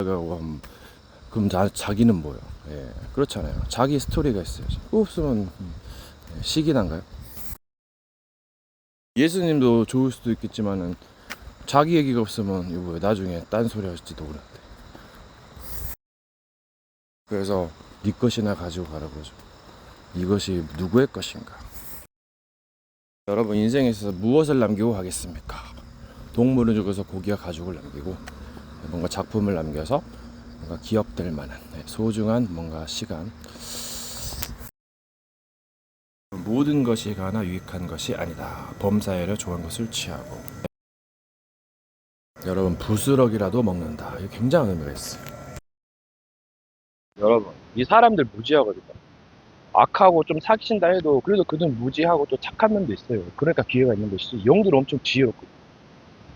그럼 자기는 뭐예요? 예, 그렇잖아요. 자기 스토리가 있어야지. 그거 없으면 시기 난가요? 예수님도 좋을 수도 있겠지만은 자기 얘기가 없으면 이거 나중에 딴소리 할지도 모르는데. 그래서 네 것이나 가지고 가라 그러죠. 이것이 누구의 것인가? 여러분 인생에서 무엇을 남기고 가겠습니까? 동물을 죽여서 고기와 가죽을 남기고 뭔가 작품을 남겨서 뭔가 기억될 만한 소중한 뭔가 시간. 모든 것이 가나 유익한 것이 아니다. 범사에려 좋은 것을 취하고. 여러분 부스러기라도 먹는다. 이거 굉장한 의미가 있어요. 여러분 이 사람들 무지하거든요. 악하고 좀 사기친다 해도 그래도 그는 무지하고 또 착한 면도 있어요. 그러니까 기회가 있는 것이지. 영들은 엄청 지혜롭고.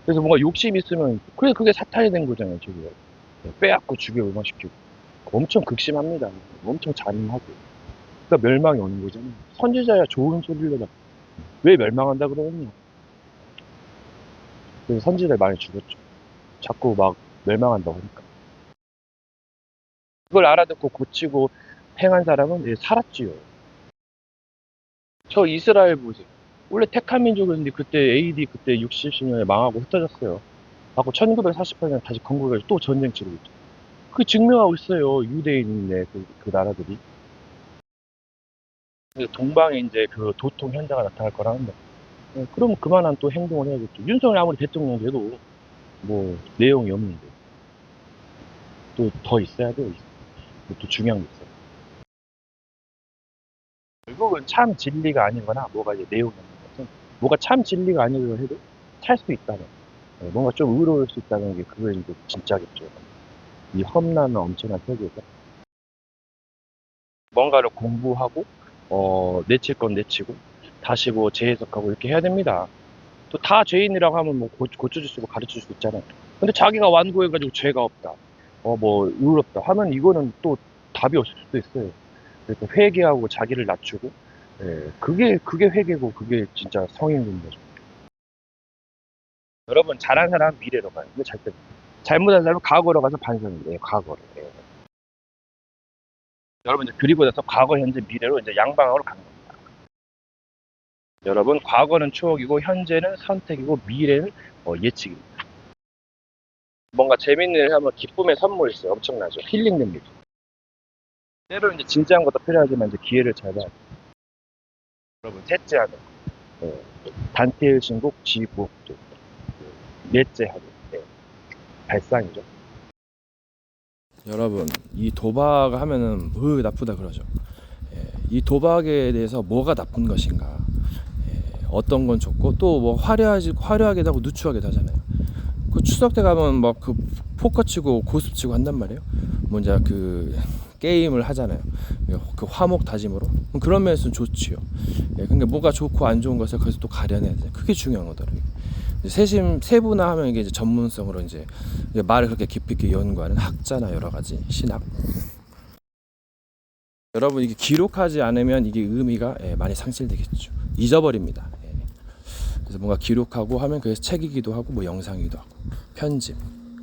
그래서 뭔가 욕심 있으면 그래 그게 사탄이 된 거잖아요. 지금 빼앗고 죽여 멸망시키고 엄청 극심합니다. 엄청 잔인하고. 그러니까 멸망이 오는 거잖아요. 선지자야 좋은 소리를 해라. 왜 멸망한다 그러느냐. 그래서 선지자들 많이 죽었죠. 자꾸 막 멸망한다고 하니까. 그걸 알아듣고 고치고 행한 사람은 살았지요. 저 이스라엘 보세요. 원래 택한 민족이었는데 그때 AD 그때 60년에 망하고 흩어졌어요. 하고 1948년 다시 건국해서 또 전쟁 치르고 있죠. 그 증명하고 있어요. 유대인의 그 나라들이. 그래서 동방에 이제 그 도통 현장가 나타날 거라는데 그럼 그만한 또 행동을 해야겠죠. 윤석열 아무리 대통령 돼도 뭐 내용이 없는데 또 더 있어야 돼요. 또 중요한 게 있어요. 결국은 참 진리가 아니거나 뭐가 이제 내용이 없는 것은 뭐가 참 진리가 아니고 해도 찰 수 있다는 뭔가 좀 의로울 수 있다는 게 그거 이제 진짜겠죠. 이 험난한 엄청난 세계에서 뭔가를 공부하고 내칠 건 내치고 다시 뭐 재해석하고 이렇게 해야 됩니다. 또 다 죄인이라고 하면 뭐 고쳐줄 수 있고 가르칠 수 있잖아요. 근데 자기가 완고해가지고 죄가 없다, 뭐 의롭다 하면 이거는 또 답이 없을 수도 있어요. 그래서 회개하고 자기를 낮추고, 그게 회개고 그게 진짜 성인인 거죠. 여러분 잘한 사람은 미래로 가요. 이거 절대 잘못한 사람은 과거로 가서 반성이에요. 과거로. 예. 여러분 이제 그리고 나서 과거, 현재, 미래로 이제 양방향으로 가는 겁니다. 여러분 과거는 추억이고 현재는 선택이고 미래는 예측입니다. 뭔가 재밌는 일 하면 기쁨의 선물이 있어요. 엄청나죠. 힐링됩니다. 때로 이제 진지한 것도 필요하지만 이제 기회를 잘 봐야 돼요. 여러분 셋째 하는 단테일 신곡 지국도 넷째 하는 발상이죠. 여러분 이 도박 하면은 나쁘다 그러죠. 이 도박에 대해서 뭐가 나쁜 것인가, 어떤 건 좋고 또 뭐 화려하게 하고 누추하게 하잖아요. 그 추석 때 가면 막 그 포커 치고 고습 치고 한단 말이에요. 먼저 그 게임을 하잖아요. 그 화목 다짐으로. 그런 면에서는 좋지요. 그러니까 뭐가 좋고 안 좋은 것을 거기서 또 가려내야 돼. 그게 중요한 거더라고요. 세분화하면 이게 이제 전문성으로 이제 말을 그렇게 깊이 있게 연구하는 학자나 여러 가지 신학. 여러분 이게 기록하지 않으면 이게 의미가 많이 상실되겠죠. 잊어버립니다. 그래서 뭔가 기록하고 하면 그게 책이기도 하고 뭐 영상이기도 하고 편집.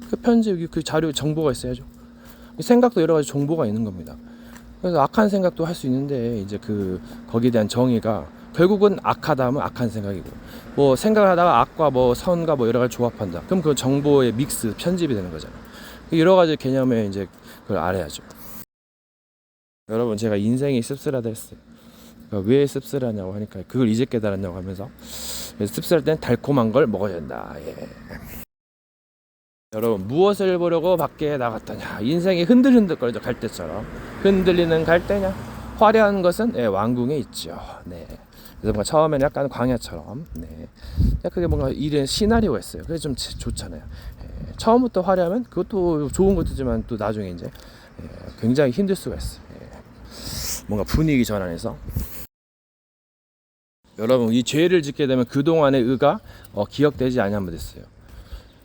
그 편집 그 자료 정보가 있어야죠. 생각도 여러 가지 정보가 있는 겁니다. 그래서 악한 생각도 할 수 있는데 이제 그 거기에 대한 정의가 결국은 악하다 하면 악한 생각이고 뭐 생각하다가 악과 뭐 선과 뭐 여러 가지 조합한다. 그럼 그 정보의 믹스 편집이 되는 거잖아요. 여러 가지 개념에 이제 그걸 알아야죠. 여러분 제가 인생이 씁쓸하다 했어요. 그러니까 왜 씁쓸하냐고 하니까 그걸 이제 깨달았냐고 하면서 씁쓸할 땐 달콤한 걸 먹어야 된다. 여러분 무엇을 보려고 밖에 나갔더냐. 인생이 흔들흔들거리죠. 갈대처럼 흔들리는 갈대냐. 화려한 것은 왕궁에 있죠. 그래서 뭔가 처음에는 약간 광야처럼 그게 뭔가 이런 시나리오가 있어요. 그래서 좀 좋잖아요. 처음부터 화려하면 그것도 좋은 것이지만 또 나중에 이제 굉장히 힘들 수가 있어요. 뭔가 분위기 전환해서 여러분 이 죄를 짓게 되면 그동안의 의가 기억되지 않으면 됐어요.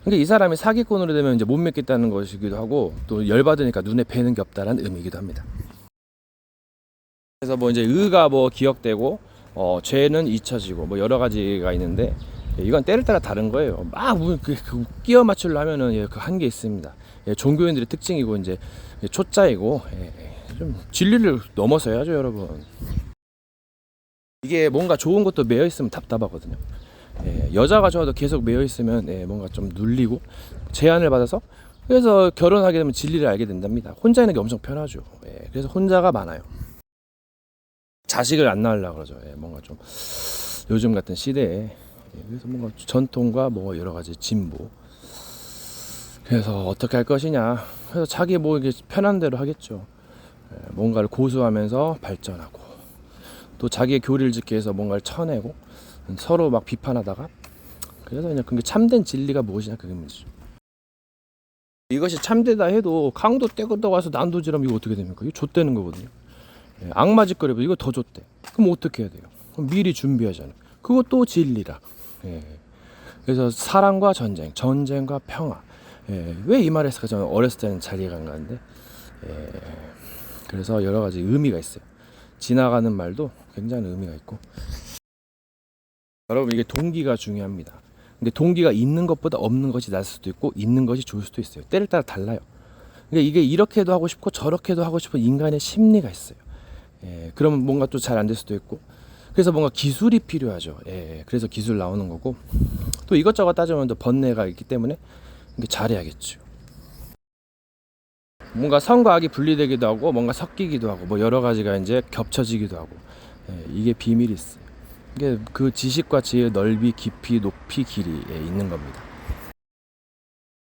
그러니까 이 사람이 사기꾼으로 되면 이제 못 믿겠다는 것이기도 하고 또 열받으니까 눈에 뵈는 게 없다라는 의미이기도 합니다. 그래서 뭐 이제 의가 뭐 기억되고 죄는 잊혀지고 뭐 여러 가지가 있는데 이건 때를 따라 다른 거예요. 막 끼워 맞추려 하면은 그 한계 있습니다. 종교인들의 특징이고 이제 초짜이고 좀 진리를 넘어서 해야죠, 여러분. 이게 뭔가 좋은 것도 매여 있으면 답답하거든요. 여자가 좋아도 계속 매여 있으면 뭔가 좀 눌리고 제안을 받아서 그래서 결혼하게 되면 진리를 알게 된답니다. 혼자 있는 게 엄청 편하죠. 그래서 혼자가 많아요. 자식을 안 낳으려고 그러죠. 뭔가 좀 요즘 같은 시대에 그래서 뭔가 전통과 뭐 여러 가지 진보. 그래서 어떻게 할 것이냐. 그래서 자기 뭐 이게 편한 대로 하겠죠. 뭔가를 고수하면서 발전하고 또 자기의 교리를 지키기 위해서 뭔가를 쳐내고 서로 막 비판하다가 그래서 그냥 그게 참된 진리가 무엇이냐 그게 문제죠. 이것이 참되다 해도 강도 떼고 가서 난도질하면 이거 어떻게 됩니까? 이거 좆되는 거거든요. 악마짓거리고 이거 더 좆대. 그럼 어떻게 해야 돼요? 그럼 미리 준비하잖아요. 그것도 진리라. 그래서 사랑과 전쟁, 전쟁과 평화. 왜 이 말을 했을까? 저는 어렸을 때는 잘 이해가 안 가는데 그래서 여러 가지 의미가 있어요. 지나가는 말도 굉장히 의미가 있고 여러분 이게 동기가 중요합니다. 근데 동기가 있는 것보다 없는 것이 나을 수도 있고 있는 것이 좋을 수도 있어요. 때를 따라 달라요. 그러니까 이게 이렇게도 하고 싶고 저렇게도 하고 싶은 인간의 심리가 있어요. 그러면 뭔가 또 잘 안 될 수도 있고 그래서 뭔가 기술이 필요하죠. 그래서 기술 나오는 거고 또 이것저것 따지면 또 번뇌가 있기 때문에 이게 잘해야겠죠. 뭔가 선과 악이 분리되기도 하고 뭔가 섞이기도 하고 뭐 여러 가지가 이제 겹쳐지기도 하고 이게 비밀이 있어요. 이게 그 지식과 지혜의 넓이, 깊이, 높이, 길이 있는 겁니다.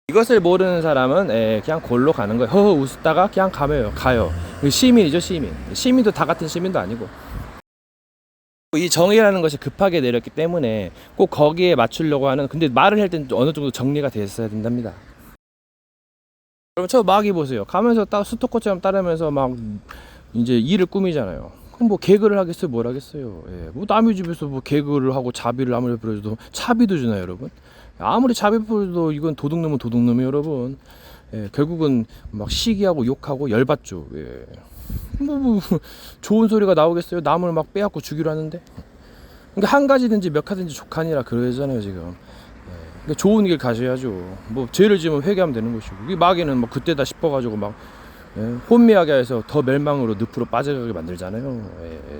이것을 모르는 사람은 그냥 골로 가는 거예요. 허허 웃다가 그냥 가요. 시민이죠, 시민. 시민도 다 같은 시민도 아니고. 이 정의라는 것이 급하게 내렸기 때문에 꼭 거기에 맞추려고 하는 근데 말을 할 땐 어느 정도 정리가 돼 있어야 된답니다. 그럼 저 마귀 보세요. 가면서 딱 스토커처럼 따르면서 막 이제 일을 꾸미잖아요. 그럼 뭐 개그를 하겠어요? 뭘 하겠어요? 뭐 남의 집에서 뭐 개그를 하고 자비를 아무리 부려줘도 차비도 주나요, 여러분? 아무리 자비 부려도 이건 도둑놈은 도둑놈이에요, 여러분. 결국은 막 시기하고 욕하고 열받죠. 뭐 좋은 소리가 나오겠어요? 남을 막 빼앗고 주기로 하는데. 그러니까 한 가지든지 몇 가지든지 족하니라 그러잖아요, 지금. 그러니까 좋은 길 가셔야죠. 뭐 죄를 지으면 회개하면 되는 것이고. 이 마귀는 뭐 그때다 싶어가지고 막 혼미하게 해서 더 멸망으로 늪으로 빠져가게 만들잖아요.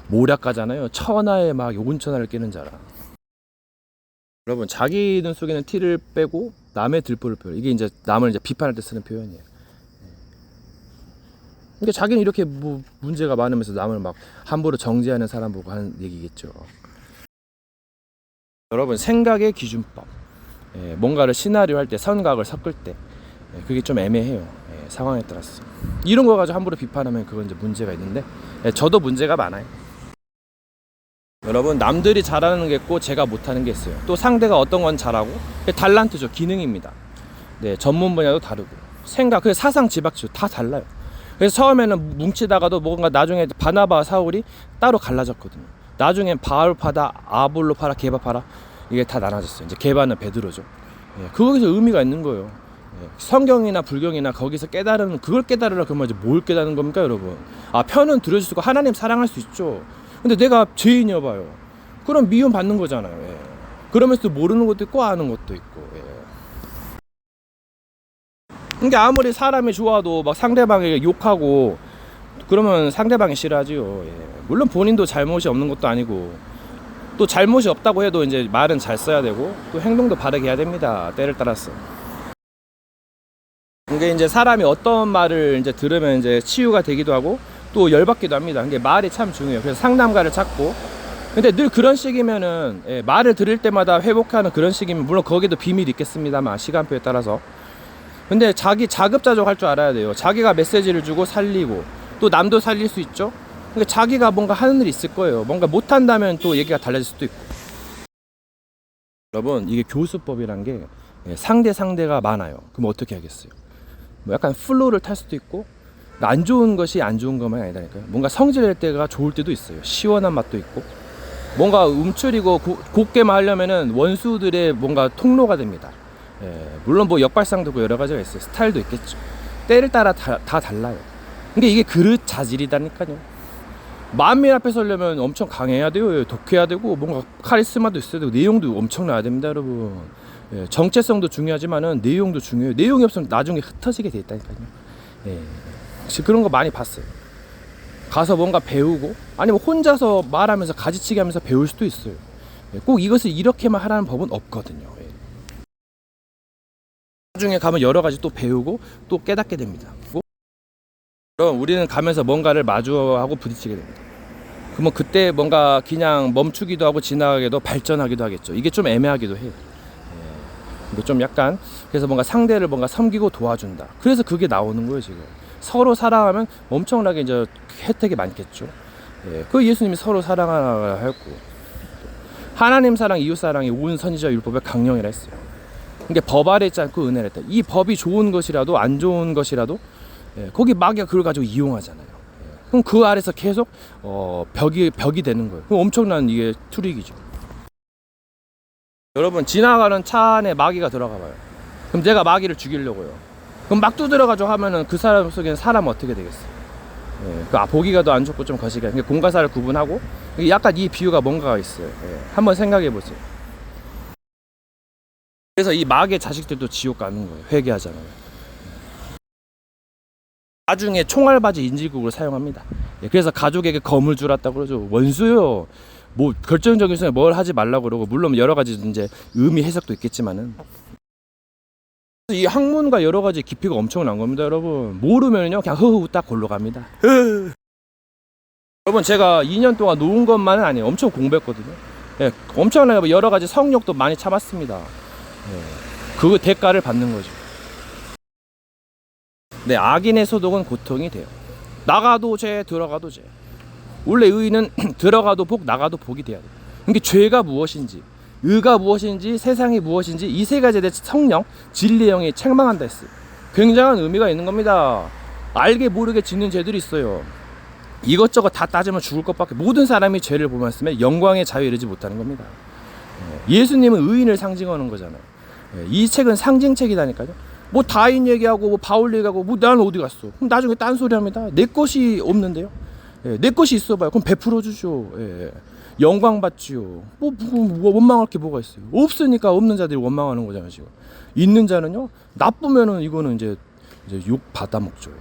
모략가잖아요. 천하에 막 요군천하를 깨는 자라. 여러분 자기 눈 속에는 티를 빼고 남의 들보를 펴요. 이게 이제 남을 이제 비판할 때 쓰는 표현이에요. 그러니까 자기는 이렇게 뭐 문제가 많으면서 남을 막 함부로 정죄하는 사람 보고 하는 얘기겠죠. 여러분 생각의 기준법. 뭔가를 시나리오 할 때 선각을 섞을 때 그게 좀 애매해요. 상황에 따라서 이런 거 가지고 함부로 비판하면 그건 이제 문제가 있는데 저도 문제가 많아요. 여러분 남들이 잘하는 게 있고 제가 못하는 게 있어요. 또 상대가 어떤 건 잘하고 달란트죠. 기능입니다. 전문 분야도 다르고 생각, 그 사상 지박수 다 달라요. 그래서 처음에는 뭉치다가도 뭔가 나중에 바나바와 사울이 따로 갈라졌거든요. 나중엔 바울파다, 아볼로파라, 게바파라 이게 다 나눠졌어요. 이제 게바는 베드로죠. 거기서 의미가 있는 거예요. 성경이나 불경이나 거기서 깨달은 그걸 깨달으라 그러면 이제 뭘 깨달은 겁니까, 여러분? 편은 들어줄 수 있고 하나님 사랑할 수 있죠. 근데 내가 죄인이어 봐요. 그럼 미움 받는 거잖아요. 그러면서 모르는 것도 있고 아는 것도 있고. 그러니까 아무리 사람이 좋아도 막 상대방에게 욕하고 그러면 상대방이 싫어하지요. 물론 본인도 잘못이 없는 것도 아니고 또 잘못이 없다고 해도 이제 말은 잘 써야 되고 또 행동도 바르게 해야 됩니다. 때를 따라서. 이게 이제 사람이 어떤 말을 이제 들으면 이제 치유가 되기도 하고 또 열받기도 합니다. 그게 말이 참 중요해요. 그래서 상담가를 찾고 근데 늘 그런 식이면은 말을 들을 때마다 회복하는 그런 식이면 물론 거기도 비밀이 있겠습니다만 시간표에 따라서 근데 자기 자급자족 할 줄 알아야 돼요. 자기가 메시지를 주고 살리고 또 남도 살릴 수 있죠. 그러니까 자기가 뭔가 하는 일이 있을 거예요. 뭔가 못한다면 또 얘기가 달라질 수도 있고. 여러분 이게 교수법이란 게 상대가 많아요. 그럼 어떻게 하겠어요? 뭐 약간 플로우를 탈 수도 있고 안 좋은 것이 안 좋은 것만 아니다니까요. 뭔가 성질낼 때가 좋을 때도 있어요. 시원한 맛도 있고 뭔가 움츠리고 곱게만 하려면은 원수들의 뭔가 통로가 됩니다. 물론 뭐 역발상도 있고 여러 가지가 있어요. 스타일도 있겠죠. 때를 따라 다 달라요. 근데 이게 그릇 자질이다니까요. 만민 앞에 서려면 엄청 강해야 돼요. 독해야 되고 뭔가 카리스마도 있어야 되고 내용도 엄청나야 됩니다, 여러분. 예, 정체성도 중요하지만은 내용도 중요해요. 내용이 없으면 나중에 흩어지게 돼 있다니까요. 예, 그런 거 많이 봤어요. 가서 뭔가 배우고 아니면 혼자서 말하면서 가지치기 하면서 배울 수도 있어요. 예, 꼭 이것을 이렇게만 하라는 법은 없거든요. 예. 나중에 가면 여러 가지 또 배우고 또 깨닫게 됩니다. 그럼 우리는 가면서 뭔가를 마주하고 부딪히게 됩니다. 그러면 그때 뭔가 그냥 멈추기도 하고 지나가기도 발전하기도 하겠죠. 이게 좀 애매하기도 해요. 이게 좀 약간 그래서 뭔가 상대를 뭔가 섬기고 도와준다. 그래서 그게 나오는 거예요 지금. 서로 사랑하면 엄청나게 이제 혜택이 많겠죠. 예, 그 예수님이 서로 사랑하라 했고 하나님 사랑, 이웃 사랑이 온 선지자 율법의 강령이라 했어요. 그러니까 법 아래 있지 않고 은혜를 했다. 이 법이 좋은 것이라도 안 좋은 것이라도 예, 거기 마귀가 그걸 가지고 이용하잖아요. 예, 그럼 그 아래서 계속 벽이 되는 거예요. 그럼 엄청난 이게 트릭이죠. 여러분 지나가는 차 안에 마귀가 들어가 봐요. 그럼 내가 마귀를 죽이려고요. 그럼 막 두드려가지고 하면은 그 사람 속에는 사람 어떻게 되겠어요? 예, 보기가 더 안 좋고 좀 거시기가. 그러니까 공과사를 구분하고 약간 이 비유가 뭔가가 있어요. 예, 한번 생각해 보세요. 그래서 이 마귀의 자식들도 지옥 가는 거예요. 회개하잖아요. 나중에 총알바지 인질극으로 사용합니다. 예, 그래서 가족에게 검을 주랐다고 그러죠. 원수요. 뭐 결정적인 순간에 뭘 하지 말라고 그러고 물론 여러 가지 이제 의미 해석도 있겠지만은 이 학문과 여러 가지 깊이가 엄청난 겁니다, 여러분. 모르면요 그냥 흐흐 딱 골로 갑니다. 여러분 제가 2년 동안 놓은 것만은 아니에요. 엄청 공부했거든요. 예, 엄청나게 여러 가지 성욕도 많이 참았습니다. 예, 그 대가를 받는 거죠. 네, 악인의 소독은 고통이 돼요. 나가도 죄, 들어가도 죄. 원래 의인은 들어가도 복, 나가도 복이 돼야 돼요. 그러니까 죄가 무엇인지, 의가 무엇인지, 세상이 무엇인지 이 세 가지에 대해 성령, 진리의 영이 책망한다 했어요. 굉장한 의미가 있는 겁니다. 알게 모르게 짓는 죄들이 있어요. 이것저것 다 따지면 죽을 것밖에. 모든 사람이 죄를 범했으면 영광의 자유에 이르지 못하는 겁니다. 예수님은 의인을 상징하는 거잖아요. 이 책은 상징책이다니까요. 뭐 다인 얘기하고 뭐 바울 얘기하고 뭐 나는 어디 갔어? 그럼 나중에 딴소리 합니다. 내 것이 없는데요. 예, 내 것이 있어봐요. 그럼 베풀어 주죠. 예, 영광 받지요. 뭐 원망할 게 뭐가 있어요? 없으니까 없는 자들이 원망하는 거잖아요. 지금 있는 자는요 나쁘면은 이거는 이제 욕 받아 먹죠.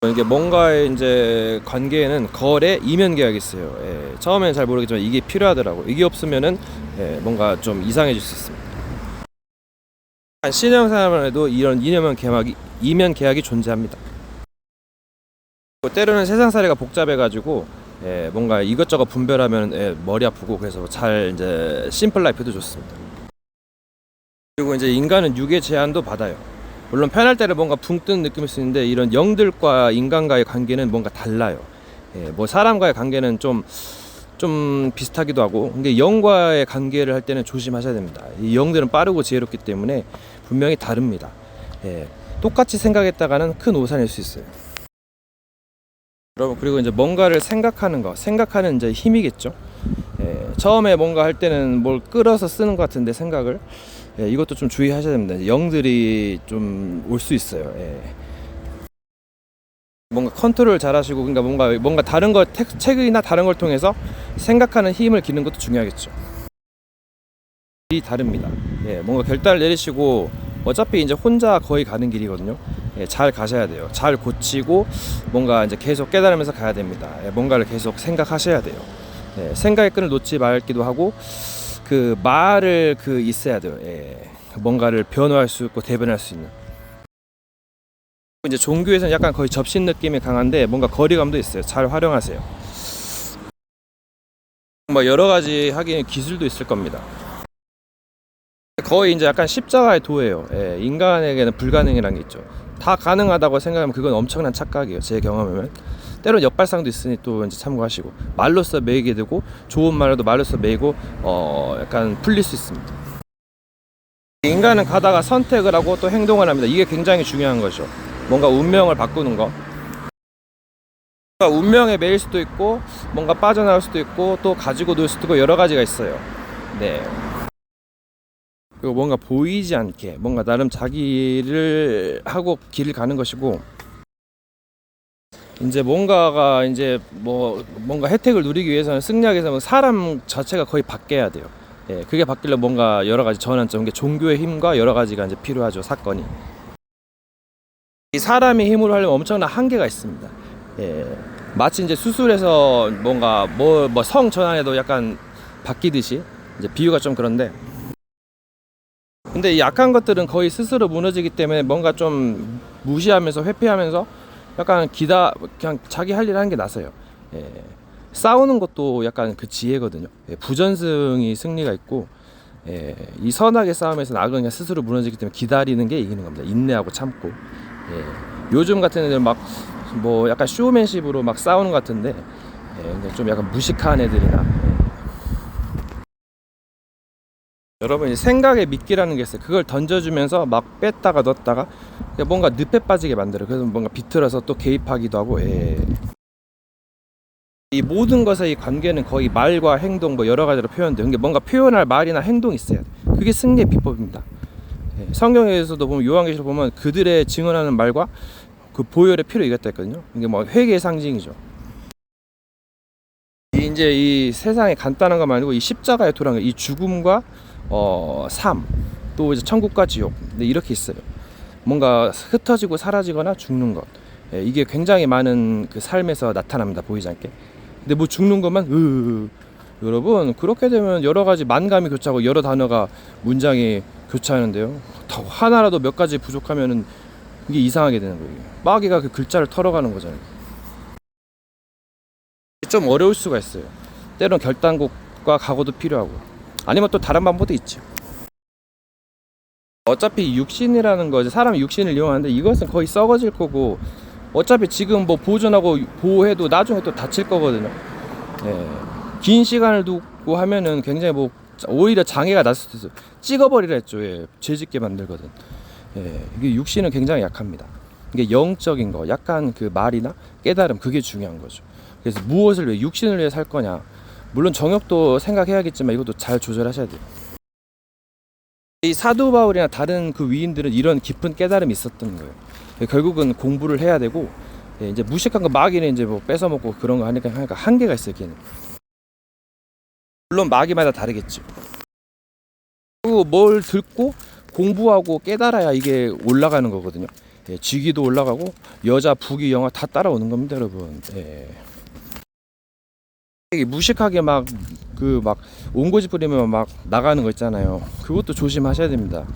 이게 뭔가의 이제 관계에는 거래 이면 계약이 있어요. 예, 처음에는 잘 모르겠지만 이게 필요하더라고. 이게 없으면은 예, 뭔가 좀 이상해질 수 있습니다. 신앙생활에도 이런 이면 계약이 존재합니다. 때로는 세상살이가 복잡해가지고 예, 뭔가 이것저것 분별하면 예, 머리 아프고 그래서 잘 이제 심플 라이프도 좋습니다. 그리고 이제 인간은 육의 제한도 받아요. 물론 편할 때는 뭔가 붕 뜨는 느낌일 수 있는데 이런 영들과 인간과의 관계는 뭔가 달라요. 예, 뭐 사람과의 관계는 좀 비슷하기도 하고 근데 영과의 관계를 할 때는 조심하셔야 됩니다. 이 영들은 빠르고 지혜롭기 때문에 분명히 다릅니다. 예, 똑같이 생각했다가는 큰 오산일 수 있어요. 여러분 그리고 이제 뭔가를 생각하는 이제 힘이겠죠. 예, 처음에 뭔가 할 때는 뭘 끌어서 쓰는 것 같은데 생각을 예, 이것도 좀 주의하셔야 됩니다. 영들이 좀 올 수 있어요. 예. 뭔가 컨트롤 잘하시고 그러니까 뭔가 다른 거 책이나 다른 걸 통해서 생각하는 힘을 기르는 것도 중요하겠죠. 이 다릅니다. 예, 뭔가 결단을 내리시고 어차피 이제 혼자 거의 가는 길이거든요. 예, 잘 가셔야 돼요. 잘 고치고 뭔가 이제 계속 깨달으면서 가야 됩니다. 예, 뭔가를 계속 생각하셔야 돼요. 예, 생각의 끈을 놓지 말기도 하고 그 말을 있어야 돼요. 예, 뭔가를 변화할 수 있고 대변할 수 있는. 이제 종교에서는 약간 거의 접신 느낌이 강한데 뭔가 거리감도 있어요. 잘 활용하세요. 뭐 여러 가지 하긴 기술도 있을 겁니다. 거의 이제 약간 십자가의 도예요. 예, 인간에게는 불가능이라는 게 있죠. 다 가능하다고 생각하면 그건 엄청난 착각이에요. 제 경험이면 때론 역발상도 있으니 또 이제 참고하시고 말로써 매이게 되고 좋은 말로도 말로써 매이고 약간 풀릴 수 있습니다. 인간은 가다가 선택을 하고 또 행동을 합니다. 이게 굉장히 중요한 거죠. 뭔가 운명을 바꾸는 거. 운명에 매일 수도 있고 뭔가 빠져나올 수도 있고 또 가지고 놀 수도 있고 여러 가지가 있어요. 네. 그리고 뭔가 보이지 않게 뭔가 나름 자기를 하고 길을 가는 것이고 이제 뭔가가 이제 뭔가 혜택을 누리기 위해서는 승리하기 위해서는 사람 자체가 거의 바뀌어야 돼요. 예, 그게 바뀌려면 뭔가 여러 가지 전환점, 종교의 힘과 여러 가지가 이제 필요하죠. 사건이. 이 사람의 힘으로 하려면 엄청난 한계가 있습니다. 예, 마치 이제 수술해서 뭔가 성 전환에도 약간 바뀌듯이 이제 비유가 좀 그런데. 근데 이 약한 것들은 거의 스스로 무너지기 때문에 뭔가 좀 무시하면서 회피하면서 약간 그냥 자기 할 일 하는 게 나서요. 예. 싸우는 것도 약간 그 지혜거든요. 예. 부전승이 승리가 있고, 예. 이 선악의 싸움에서는 악은 그냥 스스로 무너지기 때문에 기다리는 게 이기는 겁니다. 인내하고 참고. 예. 요즘 같은 애들 막 약간 쇼맨십으로 막 싸우는 것 같은데, 예. 좀 약간 무식한 애들이나. 여러분, 생각의 미끼라는 게 있어요. 그걸 던져주면서 막 뺐다가 넣었다가 뭔가 늪에 빠지게 만들어요. 그래서 뭔가 비틀어서 또 개입하기도 하고. 예. 이 모든 것의 관계는 거의 말과 행동 여러 가지로 표현돼요. 그러니까 뭔가 표현할 말이나 행동이 있어야 돼. 그게 승리의 비법입니다. 예. 성경에서도 보면 요한계시록 보면 그들의 증언하는 말과 그 보혈의 피로 이겼다 했거든요. 이게 회개의 상징이죠. 이제 이 세상에 간단한 거 말고 이 십자가의 도랑 이 죽음과 삶, 또 이제 천국과 지옥, 근데 이렇게 있어요. 뭔가 흩어지고 사라지거나 죽는 것, 이게 굉장히 많은 그 삶에서 나타납니다. 보이지 않게. 근데 죽는 것만 여러분, 그렇게 되면 여러 가지 만감이 교차하고 여러 단어가 문장이 교차하는데요. 더 하나라도 몇 가지 부족하면은 이게 이상하게 되는 거예요. 마귀가 그 글자를 털어가는 거잖아요. 좀 어려울 수가 있어요. 때론 결단력과 각오도 필요하고, 아니면 또 다른 방법도 있죠. 어차피 육신이라는 거, 사람이 육신을 이용하는데 이것은 거의 썩어질 거고, 어차피 지금 보존하고 보호해도 나중에 또 다칠 거거든요. 예. 긴 시간을 두고 하면은 굉장히 오히려 장애가 났을 수도 있어요. 찍어버리라 했죠. 예. 죄짓게 만들거든. 예. 이게 육신은 굉장히 약합니다. 이게 영적인 거, 약간 그 말이나 깨달음, 그게 중요한 거죠. 그래서 무엇을 위해, 육신을 위해 살 거냐. 물론 정욕도 생각해야겠지만 이것도 잘 조절하셔야 돼요. 이 사도 바울이나 다른 그 위인들은 이런 깊은 깨달음이 있었던 거예요. 결국은 공부를 해야 되고, 이제 무식한 거 마귀는 이제 뺏어 먹고 그런 거 하니까 한계가 있어요. 걔는. 물론 마귀마다 다르겠죠. 그리고 뭘 듣고 공부하고 깨달아야 이게 올라가는 거거든요. 직위도 올라가고 여자, 부귀, 영화 다 따라오는 겁니다, 여러분. 무식하게 온고지 부리면 막 나가는 거 있잖아요. 그것도 조심하셔야 됩니다.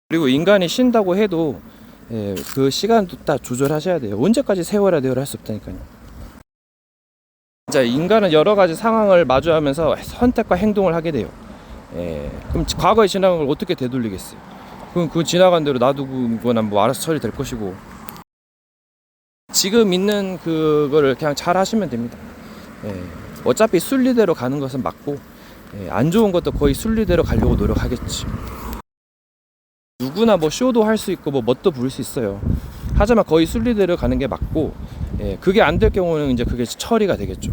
그리고 인간이 쉰다고 해도 그 시간도 딱 조절하셔야 돼요. 언제까지 세월아 되어라 할 수 없다니까요. 진짜 인간은 여러 가지 상황을 마주하면서 선택과 행동을 하게 돼요. 그럼 과거에 지나간 걸 어떻게 되돌리겠어요? 그럼 그 지나간 대로 놔두거나 알아서 처리될 것이고, 지금 있는 그거를 그냥 잘 하시면 됩니다. 어차피 순리대로 가는 것은 맞고, 안 좋은 것도 거의 순리대로 가려고 노력하겠지. 누구나 쇼도 할 수 있고 멋도 부릴 수 있어요. 하지만 거의 순리대로 가는 게 맞고, 그게 안 될 경우는 이제 그게 처리가 되겠죠.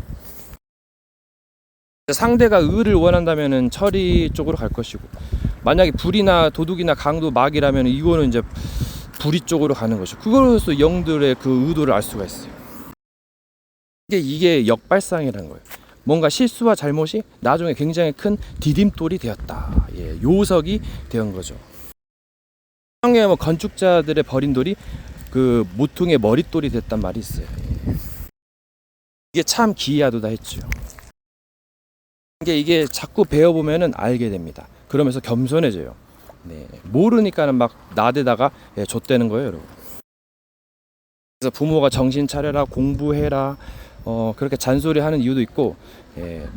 상대가 의를 원한다면은 처리 쪽으로 갈 것이고, 만약에 불이나 도둑이나 강도 마귀라면 이거는 이제 불의 쪽으로 가는 것이고, 그걸로서 영들의 그 의도를 알 수가 있어요. 이게 역발상이라는 거예요. 뭔가 실수와 잘못이 나중에 굉장히 큰 디딤돌이 되었다. 요석이 된 거죠. 성경에 건축자들의 버린 돌이 그 모퉁이의 머릿돌이 됐단 말이 있어요. 이게 참 기이하도다 했죠. 이게 자꾸 배워보면은 알게 됩니다. 그러면서 겸손해져요. 모르니까는 막 나대다가 좆되는 거예요, 여러분. 그래서 부모가 정신 차려라, 공부해라, 그렇게 잔소리하는 이유도 있고,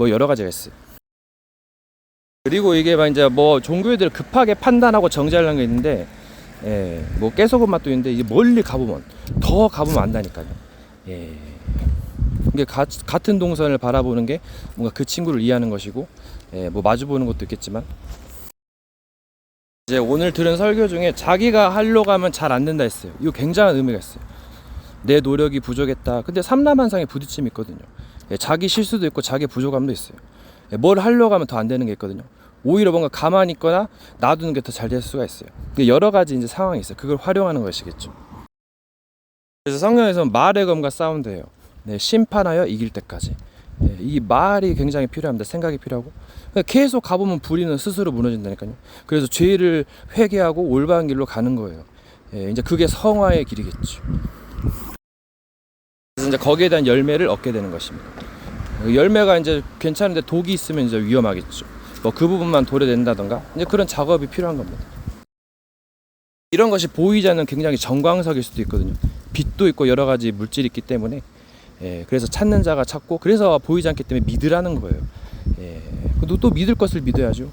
여러 가지가 있어요. 그리고 이게 이제 종교애들 급하게 판단하고 정지하려는 게 있는데, 깨소금 맛도 있는데 이게 멀리 가보면 더 가보면 안다니까요. 이게 같은 동선을 바라보는 게 뭔가 그 친구를 이해하는 것이고, 마주보는 것도 있겠지만, 이제 오늘 들은 설교 중에 자기가 하려고 하면 잘 안 된다 했어요. 이거 굉장한 의미가 있어요. 내 노력이 부족했다. 근데 삼라만상에 부딪힘이 있거든요. 자기 실수도 있고 자기 부족함도 있어요. 뭘 하려고 하면 더 안 되는 게 있거든요. 오히려 뭔가 가만히 있거나 놔두는 게 더 잘 될 수가 있어요. 여러 가지 이제 상황이 있어요. 그걸 활용하는 것이겠죠. 그래서 성경에서는 말의 검과 싸운대요. 네, 심판하여 이길 때까지. 네, 이 말이 굉장히 필요합니다. 생각이 필요하고. 계속 가보면 불의는 스스로 무너진다니까요. 그래서 죄를 회개하고 올바른 길로 가는 거예요. 예, 이제 그게 성화의 길이겠죠. 그래서 이제 거기에 대한 열매를 얻게 되는 것입니다. 열매가 이제 괜찮은데 독이 있으면 이제 위험하겠죠. 뭐 그 부분만 도려낸다던가 이제 그런 작업이 필요한 겁니다. 이런 것이 보이지 않는 굉장히 정광석일 수도 있거든요. 빛도 있고 여러 가지 물질이 있기 때문에 그래서 찾는 자가 찾고 그래서 보이지 않기 때문에 믿으라는 거예요. 또 믿을 것을 믿어야죠.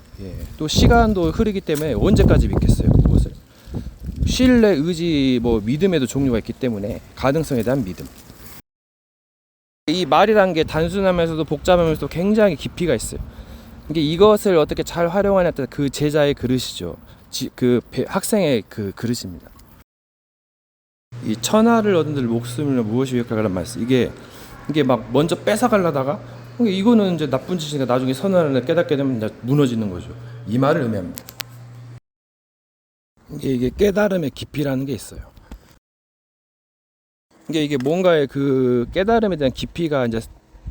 또 시간도 흐르기 때문에 언제까지 믿겠어요 그것을. 신뢰, 의지, 뭐 믿음에도 종류가 있기 때문에 가능성에 대한 믿음. 이 말이라는 게 단순하면서도 복잡하면서도 굉장히 깊이가 있어요. 이것을 어떻게 잘 활용하냐에 따라 그 제자의 그릇이죠. 학생의 그 그릇입니다. 이 천하를 얻은 들 목숨을 무엇이 유익할까란 말씀. 이게 막 먼저 뺏어가려다가 이거는 이제 나쁜 짓이니까 나중에 선언을 깨닫게 되면 이제 무너지는 거죠. 이 말을 의미합니다. 이게 깨달음의 깊이라는 게 있어요. 이게 뭔가의 그 깨달음에 대한 깊이가 이제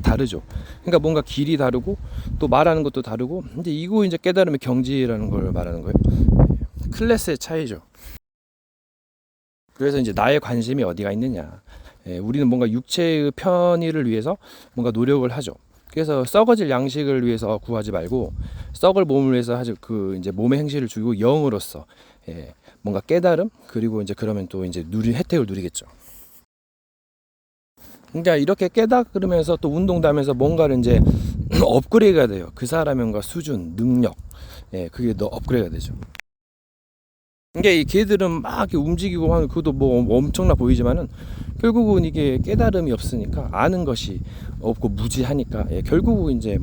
다르죠. 그러니까 뭔가 길이 다르고 또 말하는 것도 다르고 이거 이제 깨달음의 경지라는 걸 말하는 거예요. 클래스의 차이죠. 그래서 이제 나의 관심이 어디가 있느냐. 우리는 뭔가 육체의 편의를 위해서 뭔가 노력을 하죠. 그래서 썩어질 양식을 위해서 구하지 말고 썩을 몸을 위해서 하죠. 그 이제 몸의 행실을 주고 영으로서 뭔가 깨달음 그리고 이제 그러면 또 이제 혜택을 누리겠죠. 그러니까 이렇게 깨달으면서 또 운동도 하면서 뭔가를 이제 업그레이드가 돼요. 그 사람의 뭔가 수준, 능력, 그게 더 업그레이드가 되죠. 그러니까 이 개들은 막 이렇게 움직이고 하는 그것도 뭐 엄청나 보이지만은 결국은 이게 깨달음이 없으니까 아는 것이 없고 무지하니까 결국은 이제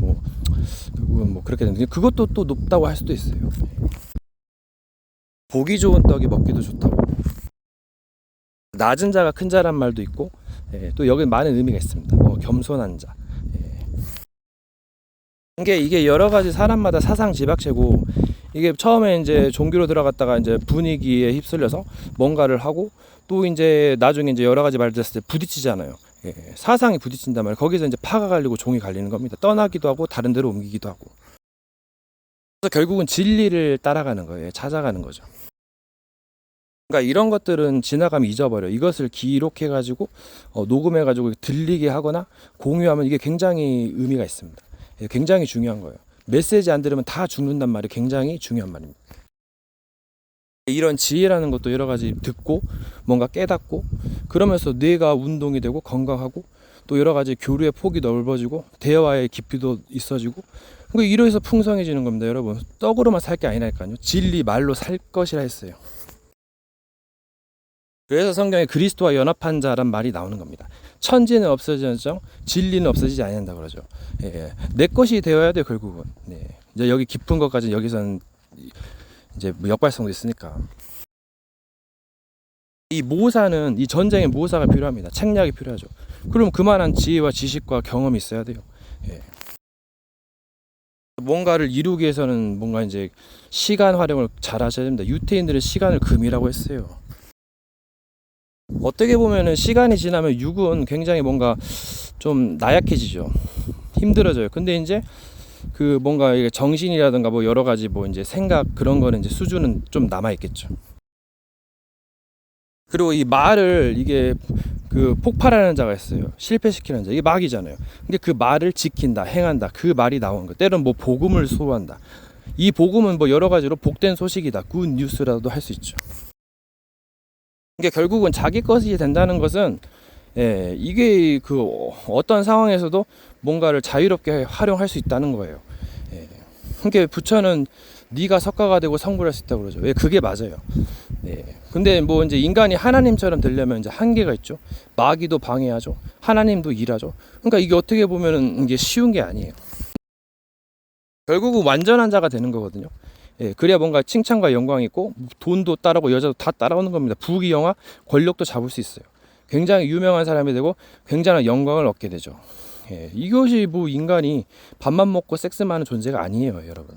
결국은 그렇게 되는데 그것도 또 높다고 할 수도 있어요. 보기 좋은 떡이 먹기도 좋다고. 낮은 자가 큰 자란 말도 있고 또 여기 많은 의미가 있습니다. 겸손한 자. 이게 여러 가지 사람마다 사상 지박체고 이게 처음에 이제 종교로 들어갔다가 이제 분위기에 휩쓸려서 뭔가를 하고 또 이제 나중에 이제 여러 가지 말 들었을 때 부딪히잖아요. 사상이 부딪힌단 말이에요. 거기서 이제 파가 갈리고 종이 갈리는 겁니다. 떠나기도 하고 다른 데로 옮기기도 하고. 그래서 결국은 진리를 따라가는 거예요. 찾아가는 거죠. 그러니까 이런 것들은 지나가면 잊어버려. 이것을 기록해가지고 녹음해가지고 들리게 하거나 공유하면 이게 굉장히 의미가 있습니다. 굉장히 중요한 거예요. 메시지 안 들으면 다 죽는단 말이 굉장히 중요한 말입니다. 이런 지혜라는 것도 여러 가지 듣고 뭔가 깨닫고 그러면서 뇌가 운동이 되고 건강하고 또 여러 가지 교류의 폭이 넓어지고 대화의 깊이도 있어지고 그러니까 이러해서 풍성해지는 겁니다. 여러분 떡으로만 살 게 아니라니까요. 진리 말로 살 것이라 했어요. 그래서 성경에 그리스도와 연합한 자란 말이 나오는 겁니다. 천지는 없어지죠, 진리는 없어지지 않는다 그러죠. 내 것이 되어야 돼요 결국은. 이제 여기 깊은 것까지 여기서는 이제 역발성도 있으니까. 이 모사는 이 전쟁에 모사가 필요합니다. 책략이 필요하죠. 그럼 그만한 지혜와 지식과 경험이 있어야 돼요. 뭔가를 이루기 위해서는 뭔가 이제 시간 활용을 잘 하셔야 됩니다. 유태인들은 시간을 금이라고 했어요. 어떻게 보면은 시간이 지나면 육은 굉장히 뭔가 좀 나약해지죠. 힘들어져요. 근데 이제 그 뭔가 정신이라든가 뭐 여러 가지 뭐 이제 생각 그런 거는 이제 수준은 좀 남아 있겠죠. 그리고 이 말을 이게 그 폭발하는 자가 있어요. 실패시키는 자. 이게 막이잖아요. 근데 그 말을 지킨다, 행한다. 그 말이 나오는 거. 때로는 뭐 복음을 소화한다. 이 복음은 뭐 여러 가지로 복된 소식이다. 굿 뉴스라도 할 수 있죠. 이게 결국은 자기 것이 된다는 것은 이게 그 어떤 상황에서도 뭔가를 자유롭게 활용할 수 있다는 거예요. 그러니까 부처는 네가 석가가 되고 성불할 수 있다고 그러죠. 왜 그게 맞아요. 근데 뭐 이제 인간이 하나님처럼 되려면 이제 한계가 있죠. 마귀도 방해하죠. 하나님도 일하죠. 그러니까 이게 어떻게 보면은 이게 쉬운 게 아니에요. 결국은 완전한 자가 되는 거거든요. 그래야 뭔가 칭찬과 영광이 있고 돈도 따라오고 여자도 다 따라오는 겁니다. 부귀영화, 권력도 잡을 수 있어요. 굉장히 유명한 사람이 되고 굉장한 영광을 얻게 되죠. 이것이 뭐 인간이 밥만 먹고 섹스만 하는 존재가 아니에요, 여러분.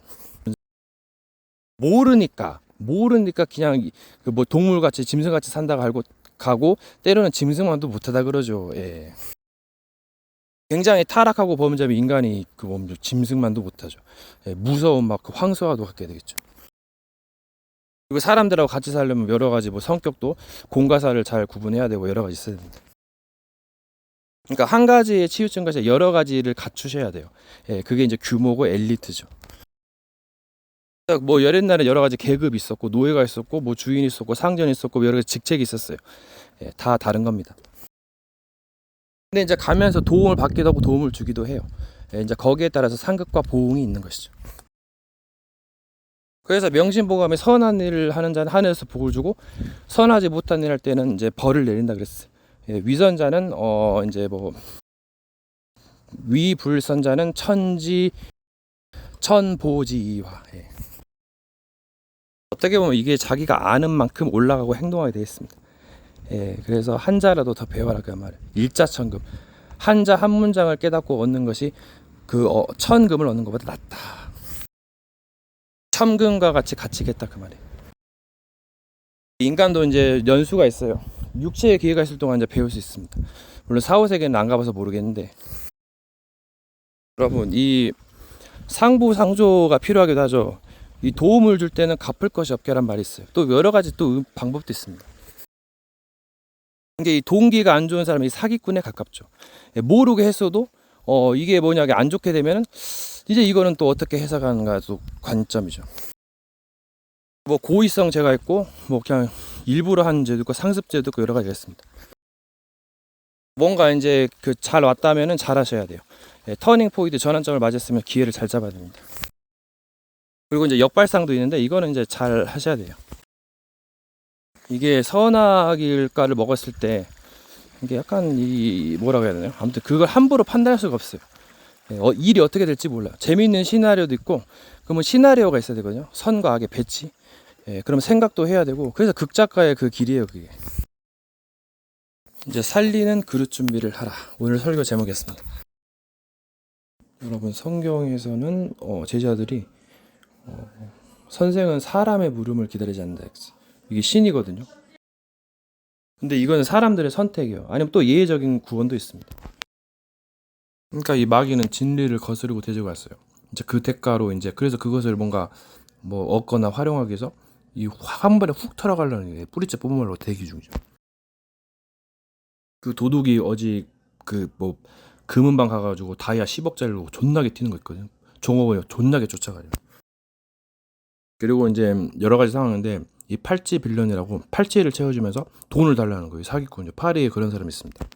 모르니까 그냥 뭐 동물같이 짐승같이 산다고 알고 가고 때로는 짐승만도 못하다 그러죠. 예. 굉장히 타락하고 범죄하면 인간이 그 짐승만도 못하죠. 예, 무서운 막 그 황소와도 같게 되겠죠. 그리고 사람들하고 같이 살려면 여러 가지 뭐 성격도 공과사를 잘 구분해야 되고 여러 가지 있어야 됩니다. 그러니까 한 가지에 치우친 것이 여러 가지를 갖추셔야 돼요. 예, 그게 이제 규모고 엘리트죠. 뭐 옛날에 여러 가지 계급이 있었고 노예가 있었고 뭐 주인이 있었고 상전이 있었고 여러 가지 직책이 있었어요. 예, 다 다른 겁니다. 근데 이제 가면서 도움을 받기도 하고 도움을 주기도 해요. 예, 이제 거기에 따라서 상급과 보응이 있는 것이죠. 그래서 명심보감에 선한 일을 하는 자는 하늘에서 복을 주고 선하지 못한 일 할 때는 이제 벌을 내린다 그랬어요. 예, 위선자는 이제 뭐 위불선자는 천보지이화. 예. 어떻게 보면 이게 자기가 아는 만큼 올라가고 행동하게 되어 있습니다. 예, 그래서 한 자라도 더 배워라 그 말이에요. 일자천금. 한자 한 문장을 깨닫고 얻는 것이 그 천금을 얻는 것보다 낫다. 천금과 같이 갇히겠다 그 말이에요. 인간도 이제 연수가 있어요. 육체의 기회가 있을 동안 이제 배울 수 있습니다. 물론 사후세계는 안 가봐서 모르겠는데 여러분 이 상부상조가 필요하기도 하죠. 이 도움을 줄 때는 갚을 것이 없게란 말이 있어요. 또 여러 가지 또 방법도 있습니다. 이게 이 동기가 안 좋은 사람이 사기꾼에 가깝죠. 모르게 했어도 이게 뭐냐 안 좋게 되면은 이제 이거는 또 어떻게 해석하는가도 관점이죠. 뭐 고의성 죄가 있고 뭐 그냥 일부러 한 죄도 있고 상습죄도 있고 여러 가지가 있습니다. 뭔가 이제 그 잘 왔다면은 잘 하셔야 돼요. 예, 터닝 포인트 전환점을 맞았으면 기회를 잘 잡아야 됩니다. 그리고 이제 역발상도 있는데 이거는 이제 잘 하셔야 돼요. 이게 선악일까를 먹었을 때 이게 약간 이 뭐라고 해야 되나요? 아무튼 그걸 함부로 판단할 수가 없어요. 예, 일이 어떻게 될지 몰라요. 재미있는 시나리오도 있고 그러면 시나리오가 있어야 되거든요. 선과 악의 배치. 예, 그럼 생각도 해야 되고 그래서 극작가의 그 길이에요 그게. 이제 살리는 그릇 준비를 하라. 오늘 설교 제목이었습니다. 여러분 성경에서는 제자들이 선생은 사람의 물음을 기다리지 않는다. 이게 신이거든요. 근데 이건 사람들의 선택이에요. 아니면 또 예외적인 구원도 있습니다. 그러니까 이 마귀는 진리를 거스르고 대적을 했어요. 이제 그 대가로 이제 그래서 그것을 뭔가 뭐 얻거나 활용하기 위해서 이 한 번에 훅 털어가려는 게 뿌리째 뽑은 말로 대기 중이죠. 그 도둑이 어제 그 뭐 금은방 가가지고 다이아 10억짜리로 존나게 튀는 거 있거든요. 종업원이 존나게 쫓아가요. 그리고 이제 여러 가지 상황인데 이 팔찌 빌런이라고 팔찌를 채워주면서 돈을 달라는 거예요. 사기꾼이요. 파리에 그런 사람이 있습니다.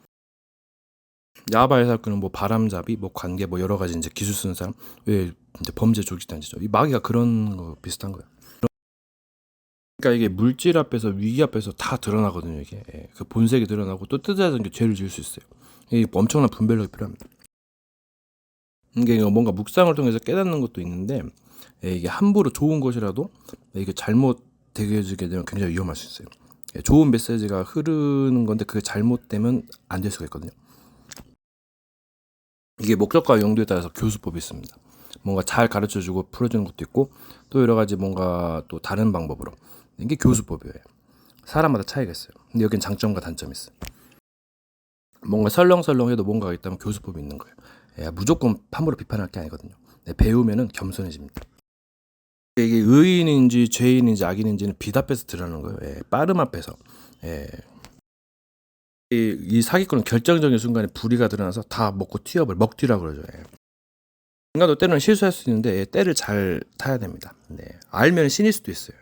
야바의 사건은 뭐 바람잡이, 뭐 관계, 뭐 여러 가지 이제 기술 쓰는 사람, 왜 이제 범죄 조직단지죠. 이 마귀가 그런 거 비슷한 거예요. 그러니까 이게 물질 앞에서 위기 앞에서 다 드러나거든요. 이게 그 본색이 드러나고 또 뜻하지 게 죄를 지을 수 있어요. 이게 엄청난 분별력이 필요합니다. 이게 뭔가 묵상을 통해서 깨닫는 것도 있는데 이게 함부로 좋은 것이라도 이게 잘못 되게 되면 굉장히 위험할 수 있어요. 좋은 메시지가 흐르는 건데 그게 잘못되면 안 될 수가 있거든요. 이게 목적과 용도에 따라서 교수법이 있습니다. 뭔가 잘 가르쳐주고 풀어주는 것도 있고 또 여러 가지 뭔가 또 다른 방법으로 이게 교수법이에요. 사람마다 차이가 있어요. 근데 여긴 장점과 단점이 있어요. 뭔가 설렁설렁해도 뭔가가 있다면 교수법이 있는 거예요. 무조건 함부로 비판할 게 아니거든요. 배우면은 겸손해집니다. 이게 의인인지 죄인인지 악인인지는 빛 앞에서 드러나는 거예요. 빠름 앞에서. 이 사기꾼은 결정적인 순간에 불의가 드러나서 다 먹고 튀어버려. 먹튀라고 그러죠. 인간도 때로는 실수할 수 있는데 때를 잘 타야 됩니다. 알면 신일 수도 있어요.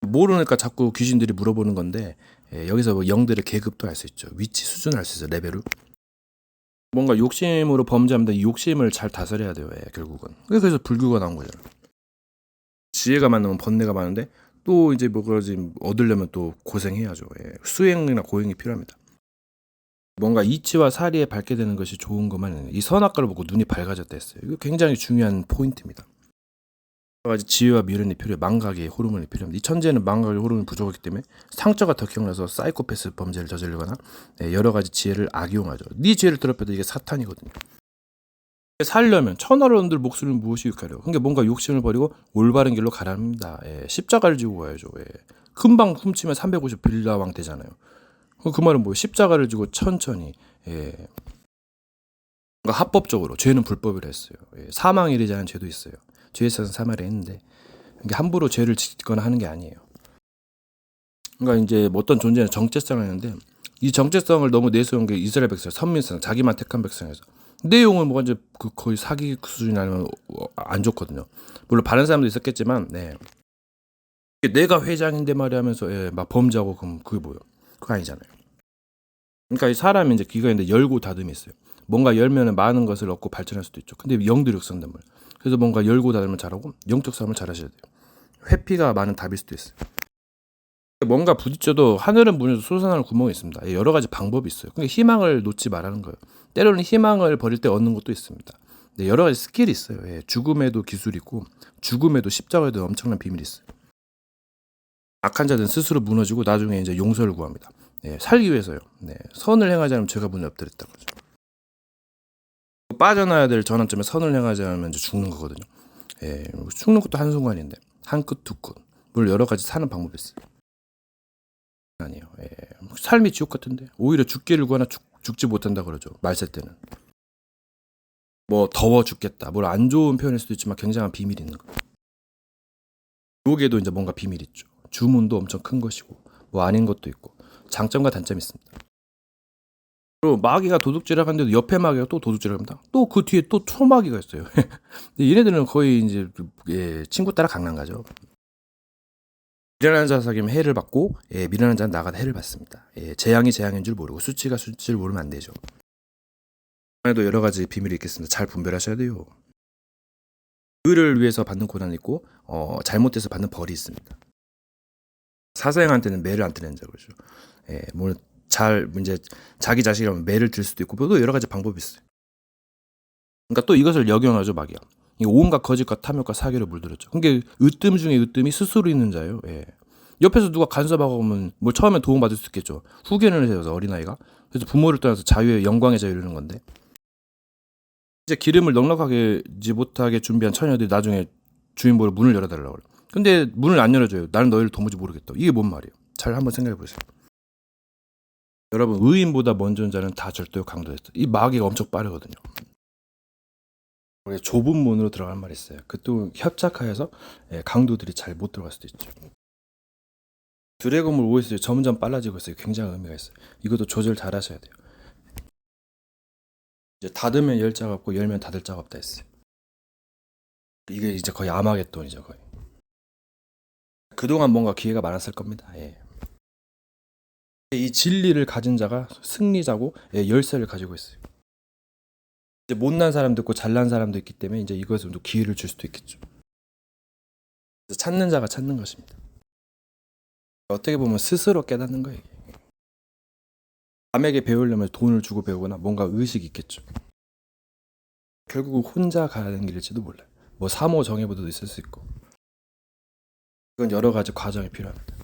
모르니까 자꾸 귀신들이 물어보는 건데 여기서 뭐 영들의 계급도 알 수 있죠. 위치 수준을 알 수 있어요. 레벨을. 뭔가 욕심으로 범죄합니다. 이 욕심을 잘 다스려야 돼요. 결국은. 그래서 불교가 나온 거잖아요. 지혜가 많으면 번뇌가 많은데 또 이제 뭐 그러지 얻으려면 또 고생해야죠. 수행이나 고행이 필요합니다. 뭔가 이치와 사리에 밝게 되는 것이 좋은 것만 아니에요. 이 선악과를 보고 눈이 밝아졌다 했어요. 이거 굉장히 중요한 포인트입니다. 여러 가지 지혜와 미련이 필요해요. 망각의 호르몬이 필요합니다. 이 천재는 망각의 호르몬이 부족하기 때문에 상처가 더 기억나서 사이코패스 범죄를 저지르거나 여러 가지 지혜를 악용하죠. 네 지혜를 더럽혀도 이게 사탄이거든요. 살려면 천하론들 목숨을 무엇이 유익하려. 그러니까 뭔가 욕심을 버리고 올바른 길로 가라 합니다. 십자가를 지고 가야죠. 금방 훔치면 350 빌라왕 되잖아요. 그 말은 뭐 십자가를 지고 천천히 그러니까 합법적으로 죄는 불법이라 했어요. 사망에 이르지 않은 죄도 있어요. 죄에 있어서 사망을 했는데 이게 함부로 죄를 짓거나 하는 게 아니에요. 그러니까 이제 뭐 어떤 존재는 정체성을 했는데 이 정체성을 너무 내세운 게 이스라엘 백성, 선민성, 자기만 택한 백성에서 내용은 뭐가 이제 거의 사기 수준이 아니면 안 좋거든요. 물론 바른 사람도 있었겠지만, 내가 회장인데 말이 하면서 막 범죄하고 그럼 그게 뭐예요? 그거 아니잖아요. 그러니까 이 사람이 이제 귀가 있는데 열고 닫음이 있어요. 뭔가 열면은 많은 것을 얻고 발전할 수도 있죠. 근데 영들이 성단물. 그래서 뭔가 열고 닫으면 잘하고 영적 싸움을 잘하셔야 돼요. 회피가 많은 답일 수도 있어요. 뭔가 부딪혀도 하늘은 문에서 솟아나는 구멍이 있습니다. 여러 가지 방법이 있어요. 그러니까 희망을 놓지 말라는 거예요. 때로는 희망을 버릴 때 얻는 것도 있습니다. 여러 가지 스킬이 있어요. 죽음에도 기술이 있고 죽음에도 십자가에도 엄청난 비밀이 있어요. 악한 자들은 스스로 무너지고 나중에 이제 용서를 구합니다. 살기 위해서요. 선을 행하지 않으면 죄가 문에 엎드렸다는 거죠. 빠져나야 될 전환점에 선을 행하지 않으면 이제 죽는 거거든요. 죽는 것도 한순간인데 한 끝 두 끝. 물론 여러 가지 사는 방법이 있어요. 아니에요. 삶이 지옥 같은데 오히려 죽기를 구하나 죽지 못한다 그러죠. 말세 때는 뭐 더워 죽겠다. 뭘 안 좋은 표현일 수도 있지만 굉장한 비밀이 있는 거예요. 지옥에도 이제 뭔가 비밀이 있죠. 주문도 엄청 큰 것이고 뭐 아닌 것도 있고 장점과 단점이 있습니다. 그리고 마귀가 도둑질을 하는데도 옆에 마귀가 또 도둑질을 합니다. 또 그 뒤에 또 초마귀가 있어요. 얘네들은 거의 이제 친구 따라 강남 가죠. 미련한 자 사귀면 해를 받고 미련한 자는 나가다 해를 받습니다. 재앙이 재앙인 줄 모르고 수치가 수치를 모르면 안 되죠. 에도 여러 가지 비밀이 있겠습니다. 잘 분별하셔야 돼요. 의를 위해서 받는 고난이 있고 잘못돼서 받는 벌이 있습니다. 사사행한테는 매를 안 뜨는 자 그러죠. 뭐 잘 이제 자기 자식이라면 매를 들 수도 있고 또 여러 가지 방법이 있어요. 그러니까 또 이것을 역용하죠 마귀가. 온갖 거짓과 탐욕과 사기를 물들었죠. 그러니까 으뜸 중에 으뜸이 스스로 있는 자예요. 옆에서 누가 간섭하고 오면 뭐 처음에 도움받을 수 있겠죠. 후견을 해서 어린아이가. 그래서 부모를 떠나서 자유의 영광의 자유 이러는 건데 이제 기름을 넉넉하게 못하게 준비한 처녀들이 나중에 주인 보러 문을 열어달라고 그래요. 근데 문을 안 열어줘요. 나는 너희를 도무지 모르겠다. 이게 뭔 말이에요? 잘 한번 생각해 보세요. 여러분 의인보다 먼저 온 자는 다 절대로 강도됐다. 이 마귀가 엄청 빠르거든요. 좁은 문으로 들어가는 말이 있어요. 그또 협착하여서 강도들이 잘 못 들어갈 수도 있죠. 드래곤볼 OS 점점 빨라지고 있어요. 굉장히 의미가 있어요. 이것도 조절 잘 하셔야 돼요. 이제 닫으면 열 자가 없고 열면 닫을 자가 없다 했어요. 이게 이제 거의 아마겟돈이죠 거의. 그동안 뭔가 기회가 많았을 겁니다. 이 진리를 가진 자가 승리자고 열쇠를 가지고 있어요. 이제 못난 사람도 있고 잘난 사람도 있기 때문에 이제 이것을 또 기회를 줄 수도 있겠죠. 그래서 찾는 자가 찾는 것입니다. 어떻게 보면 스스로 깨닫는 거예요. 남에게 배우려면 돈을 주고 배우거나 뭔가 의식이 있겠죠. 결국 혼자 가는 길일지도 몰라요. 뭐 사모 정예보도 있을 수 있고 이건 여러 가지 과정이 필요합니다.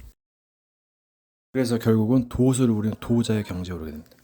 그래서 결국은 도수를 우리는 도자의 경지에 오르게 됩니다.